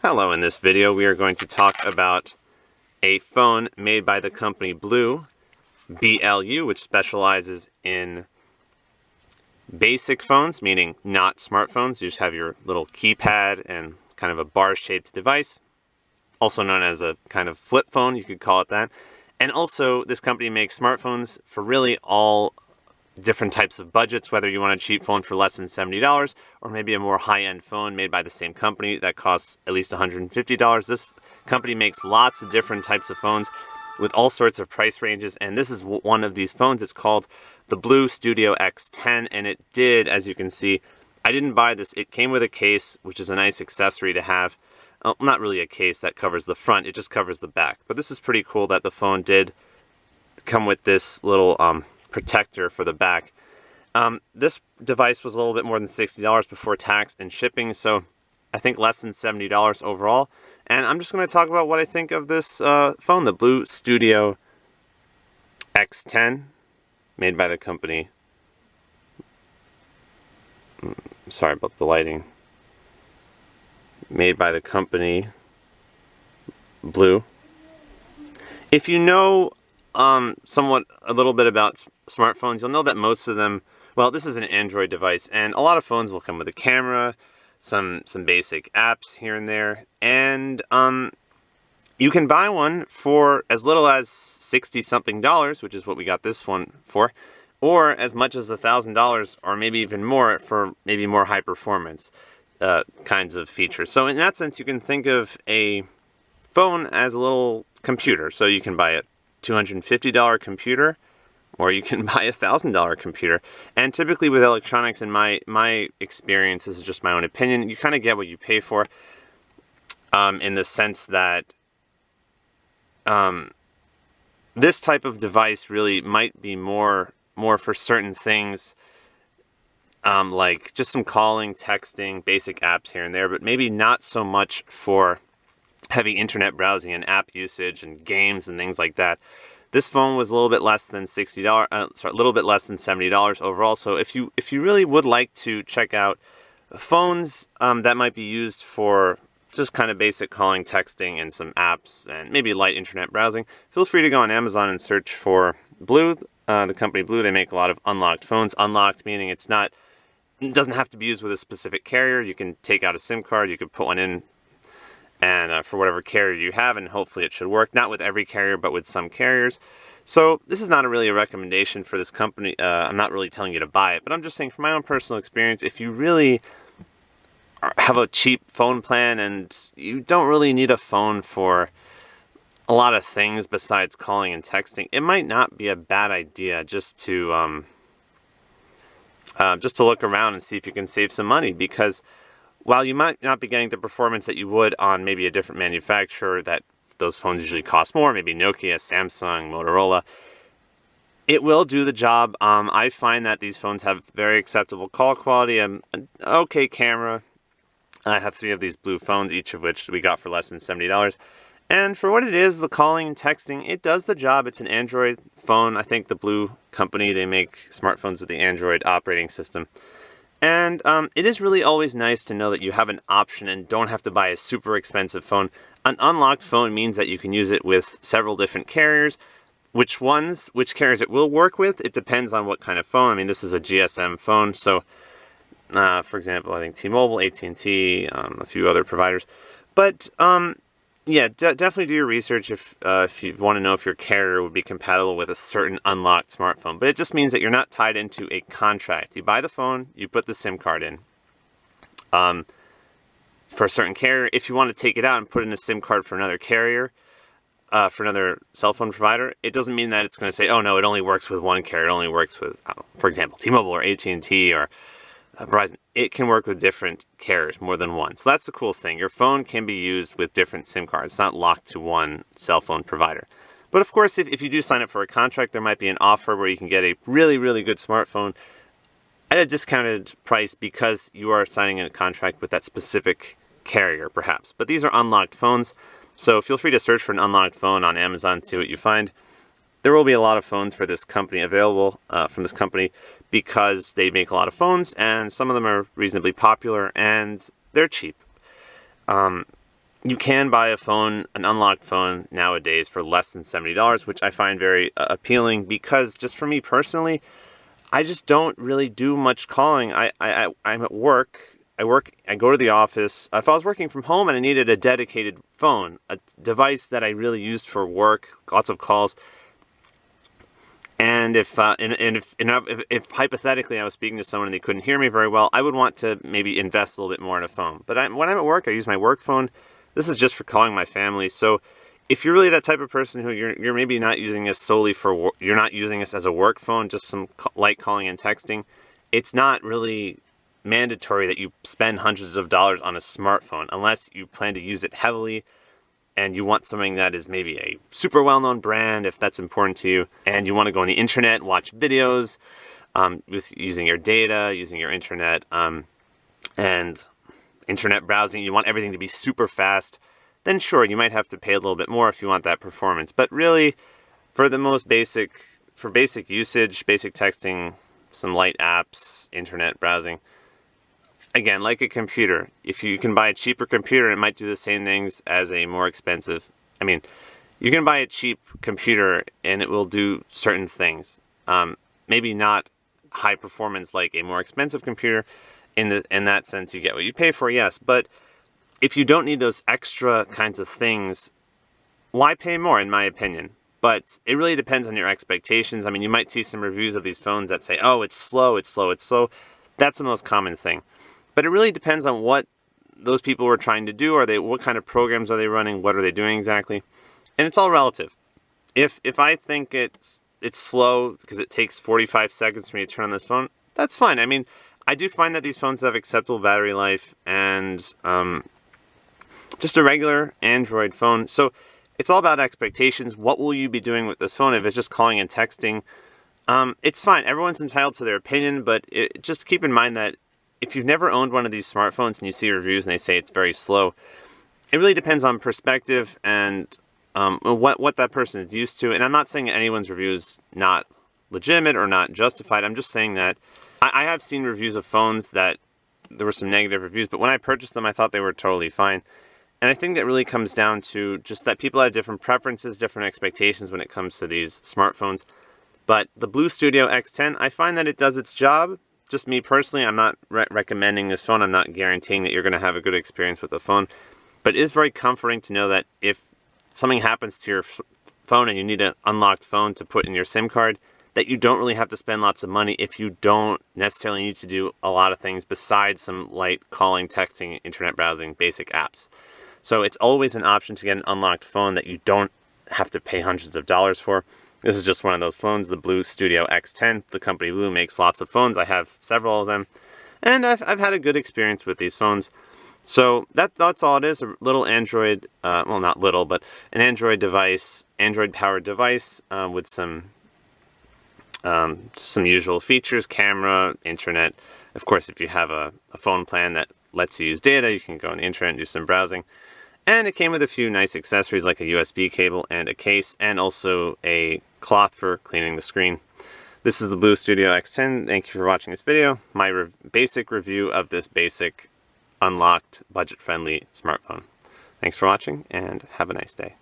Hello, in this video we are going to talk about a phone made by the company Blue, BLU, which specializes in basic phones, meaning not smartphones. You just have your little keypad and kind of a bar-shaped device, also known as a kind of flip phone, you could call it that. And also, this company makes smartphones for really all different types of budgets, whether you want a cheap phone for less than $70 or maybe a more high-end phone made by the same company that costs at least $150. This company makes lots of different types of phones with all sorts of price ranges, and this is one of these phones. It's called the Blue Studio X10, and it did, as you can see, I didn't buy this. It came with a case, which is a nice accessory to have. Not really a case that covers the front, it just covers the back. But this is pretty cool that the phone did come with this little protector for the back. This device was a little bit more than $60 before tax and shipping, so I think less than $70 overall. And I'm just going to talk about what I think of this phone, the Blue Studio X10, made by the company. Sorry about the lighting. Made by the company Blue. If you know somewhat a little bit about smartphones, you'll know that most of them, well, this is an Android device, and a lot of phones will come with a camera, some basic apps here and there, and you can buy one for as little as $60-something, which is what we got this one for, or as much as $1,000, or maybe even more for maybe more high performance kinds of features. So in that sense, you can think of a phone as a little computer. So you can buy a $250 computer, or you can buy a $1,000 computer. And typically with electronics, in my experience, this is just my own opinion, you kind of get what you pay for, in the sense that this type of device really might be more for certain things, like just some calling, texting, basic apps here and there, but maybe not so much for heavy internet browsing and app usage and games and things like that. This phone was a little bit less than a little bit less than $70 overall. So if you really would like to check out phones that might be used for just kind of basic calling, texting, and some apps, and maybe light internet browsing, feel free to go on Amazon and search for Blue, the company Blue. They make a lot of unlocked phones. Unlocked meaning it doesn't have to be used with a specific carrier. You can take out a SIM card, you could put one in, and for whatever carrier you have, and hopefully it should work. Not with every carrier, but with some carriers. So this is not really a recommendation for this company. I'm not really telling you to buy it, but I'm just saying from my own personal experience, if you really have a cheap phone plan and you don't really need a phone for a lot of things besides calling and texting, it might not be a bad idea just to look around and see if you can save some money, because while you might not be getting the performance that you would on maybe a different manufacturer, that those phones usually cost more, maybe Nokia, Samsung, Motorola, it will do the job. I find that these phones have very acceptable call quality, and an okay camera. I have 3 of these Blue phones, each of which we got for less than $70. And for what it is, the calling and texting, it does the job. It's an Android phone. I think the Blue company, they make smartphones with the Android operating system. And it is really always nice to know that you have an option and don't have to buy a super expensive phone. An unlocked phone means that you can use it with several different carriers. Which carriers it will work with, it depends on what kind of phone. I mean, this is a GSM phone, so for example, I think T-Mobile, AT&T, a few other providers. But yeah, definitely do your research if you want to know if your carrier would be compatible with a certain unlocked smartphone. But it just means that you're not tied into a contract. You buy the phone, you put the SIM card in for a certain carrier. If you want to take it out and put in a SIM card for another carrier, for another cell phone provider, it doesn't mean that it's going to say, oh no, it only works with one carrier. It only works with, for example, T-Mobile or AT&T or Verizon. It can work with different carriers, more than one. So that's the cool thing. Your phone can be used with different SIM cards. It's not locked to one cell phone provider. But of course, if you do sign up for a contract, there might be an offer where you can get a really, really good smartphone at a discounted price because you are signing a contract with that specific carrier, perhaps. But these are unlocked phones, so feel free to search for an unlocked phone on Amazon, see what you find. There will be a lot of phones for this company available from this company because they make a lot of phones, and some of them are reasonably popular and they're cheap. you can buy a phone, an unlocked phone nowadays for less than $70, which I find very appealing because just for me personally, I just don't really do much calling. I'm at work. I go to the office. If I was working from home and I needed a dedicated phone, a device that I really used for work, lots of calls, and if hypothetically I was speaking to someone and they couldn't hear me very well, I would want to maybe invest a little bit more in a phone. But when I'm at work, I use my work phone. This is just for calling my family. So if you're really that type of person who you're maybe not using this solely for, you're not using this as a work phone, just some light calling and texting, it's not really mandatory that you spend hundreds of dollars on a smartphone unless you plan to use it heavily and you want something that is maybe a super well-known brand, if that's important to you, and you want to go on the internet, watch videos with using your data, using your internet, and internet browsing, you want everything to be super fast, then sure, you might have to pay a little bit more if you want that performance. But really, for the most basic usage, basic texting, some light apps, internet browsing, again, like a computer, if you can buy a cheaper computer, it might do the same things as a more expensive. I mean, you can buy a cheap computer and it will do certain things. Maybe not high performance like a more expensive computer. In that sense, you get what you pay for, yes. But if you don't need those extra kinds of things, why pay more, in my opinion? But it really depends on your expectations. I mean, you might see some reviews of these phones that say, oh, it's slow, it's slow, it's slow. That's the most common thing. But it really depends on what those people were trying to do. What kind of programs are they running? What are they doing exactly? And it's all relative. If I think it's slow because it takes 45 seconds for me to turn on this phone, that's fine. I mean, I do find that these phones have acceptable battery life and just a regular Android phone. So it's all about expectations. What will you be doing with this phone? If it's just calling and texting, it's fine. Everyone's entitled to their opinion, but just keep in mind that if you've never owned one of these smartphones and you see reviews and they say it's very slow, it really depends on perspective and what that person is used to. And I'm not saying that anyone's review is not legitimate or not justified. I'm just saying that I have seen reviews of phones that there were some negative reviews, but when I purchased them, I thought they were totally fine. And I think that really comes down to just that people have different preferences, different expectations when it comes to these smartphones. But the Blue Studio X10, I find that it does its job. Just me personally, I'm not recommending this phone. I'm not guaranteeing that you're going to have a good experience with the phone. But it is very comforting to know that if something happens to your phone and you need an unlocked phone to put in your SIM card, that you don't really have to spend lots of money if you don't necessarily need to do a lot of things besides some light calling, texting, internet browsing, basic apps. So it's always an option to get an unlocked phone that you don't have to pay hundreds of dollars for. This is just one of those phones, the Blue Studio X10. The company Blue makes lots of phones. I have several of them. And I've had a good experience with these phones. So that's all it is, a little Android, well not little, but an Android device, Android-powered device with some usual features, camera, internet. Of course, if you have a phone plan that lets you use data, you can go on the internet and do some browsing. And it came with a few nice accessories like a USB cable and a case, and also a cloth for cleaning the screen. This is the Blue Studio X10. Thank you for watching this video. My basic review of this basic, unlocked, budget-friendly smartphone. Thanks for watching, and have a nice day.